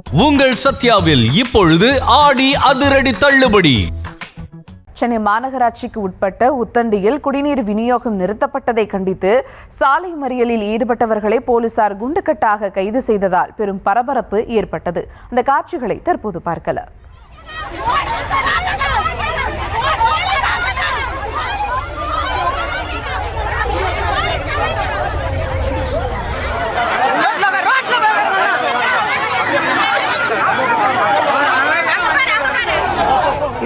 உங்கள் சத்யாவில் இப்பொழுது ஆடி அதிரடி தள்ளுபடி. சென்னை மாநகராட்சிக்கு உட்பட்ட உத்தண்டியில் குடிநீர் விநியோகம் நிறுத்தப்பட்டதை கண்டித்து சாலை மறியலில் ஈடுபட்டவர்களை போலீசார் குண்டுக்கட்டாக கைது செய்ததால் பெரும் பரபரப்பு ஏற்பட்டது. அந்த காட்சிகளை தற்போது பார்க்கலாம்.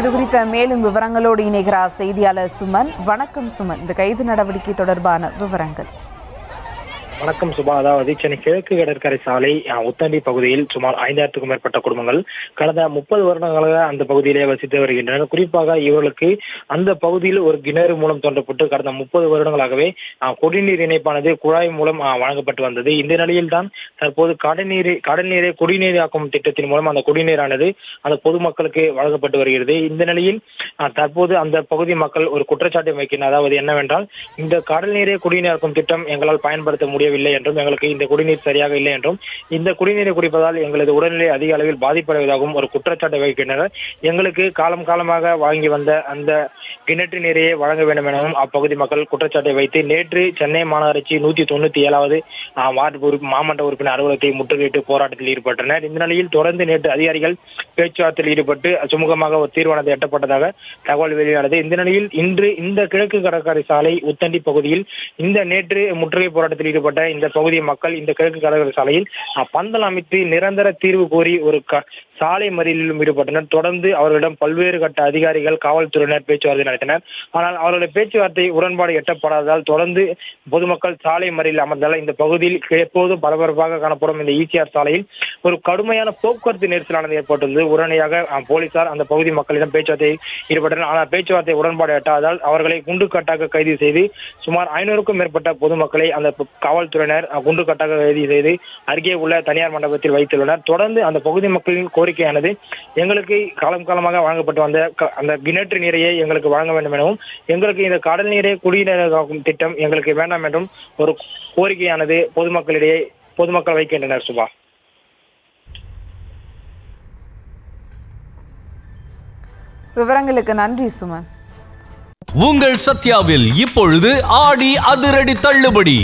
இது குறித்த மேலும் விவரங்களோடு இணைகிறார் செய்தியாளர் சுமன். வணக்கம் சுமன், இந்த கைது நடவடிக்கை தொடர்பான விவரங்கள். வணக்கம் சுபா. அதாவது சென்னை கிழக்கு கடற்கரை சாலை உத்தண்டி பகுதியில் சுமார் 5000க்கும் மேற்பட்ட குடும்பங்கள் கடந்த 30 வருடங்களாக அந்த பகுதியிலே வசித்து வருகின்றனர். குறிப்பாக இவர்களுக்கு அந்த பகுதியில் ஒரு கிணறு மூலம் தோன்றப்பட்டு கடந்த 30 வருடங்களாகவே குடிநீர் இணைப்பானது குழாய் மூலம் வழங்கப்பட்டு வந்தது. இந்த நிலையில் தான் தற்போது கடல் நீரை குடிநீராக்கும் திட்டத்தின் மூலம் அந்த குடிநீரானது அந்த பொதுமக்களுக்கு வழங்கப்பட்டு வருகிறது. இந்த நிலையில் தற்போது அந்த பகுதி மக்கள் ஒரு குற்றச்சாட்டை வைக்கின்றனர். அதாவது என்னவென்றால், இந்த கடல் நீரை குடிநீராக்கும் திட்டம் எங்களால் பயன்படுத்த முடியவில்லை என்றும், எங்களுக்கு இந்த குடிநீர் சரியாக இல்லை என்றும், இந்த குடிநீரை குடிப்பதால் எங்களது உடல்நிலை அதிக அளவில் பாதிப்படைவதாகவும் ஒரு குற்றச்சாட்டை வைக்கின்றனர். எங்களுக்கு காலமாக வாங்கி வந்த அந்த கிணற்று நீரையே வழங்க வேண்டும் எனவும் அப்பகுதி மக்கள் குற்றச்சாட்டை வைத்து நேற்று சென்னை மாநகராட்சி 197வது வார்டு மாமன்ற உறுப்பினர் அலுவலகத்தை முற்றுகையிட்டு போராட்டத்தில் ஈடுபட்டனர். இந்த நிலையில் தொடர்ந்து நேற்று அதிகாரிகள் பேச்சுவார்த்தையில் ஈடுபட்டு சுமூகமாக ஒரு தீர்மானத்தை எட்டப்பட்டதாக தகவல் வெளியானது. இந்த நிலையில் இன்று இந்த கிழக்கு கடற்கரை சாலை உத்தண்டி பகுதியில் நேற்று முற்றுகை போராட்டத்தில் ஈடுபட்ட இந்த பகுதி மக்கள் இந்த கிழக்கு கடற்கரை சாலையில் பந்தல் அமைத்து நிரந்தர தீர்வு கோரி ஒரு சாலை மறியலிலும் ஈடுபட்டனர். தொடர்ந்து அவர்களிடம் பல்வேறு கட்ட அதிகாரிகள், காவல்துறையினர் பேச்சுவார்த்தை நடத்தினர். ஆனால் அவர்களுடைய பேச்சுவார்த்தை உடன்பாடு எட்டப்படாததால் தொடர்ந்து பொதுமக்கள் சாலை மறியலில் அமர்ந்தால் இந்த பகுதியில் எப்போதும் பரபரப்பாக காணப்படும் இந்த ஈசிஆர் சாலையில் ஒரு கடுமையான போக்குவரத்து நெரிசலானது ஏற்பட்டுள்ளது. உடனடியாக போலீசார் அந்த பகுதி மக்களிடம் பேச்சுவார்த்தை ஈடுபட்டனர். ஆனால் பேச்சுவார்த்தை உடன்பாடு எட்டாததால் அவர்களை குண்டுக்கட்டாக கைது செய்து சுமார் 500க்கும் மேற்பட்ட பொதுமக்களை அந்த காவல்துறையினர் குண்டுக்கட்டாக கைது செய்து அருகே உள்ள தனியார் மண்டபத்தில் வைத்துள்ளனர். தொடர்ந்து அந்த பகுதி மக்களின் கோரிக்கையானது, எங்களுக்கு காலமாக வழங்கப்பட்டு வந்த அந்த கிணற்று நீரையே எங்களுக்கு வழங்க வேண்டும் எனவும், எங்களுக்கு இந்த கடல் நீரை குடிநீராக்கும் திட்டம் எங்களுக்கு வேண்டாம் என்றும் ஒரு கோரிக்கையானது பொதுமக்கள் வைக்கின்றனர். சுபா, விவரங்களுக்கு நன்றி சுமன். உங்கள் சத்யாவில் இப்பொழுது ஆடி அதிரடி தள்ளுபடி.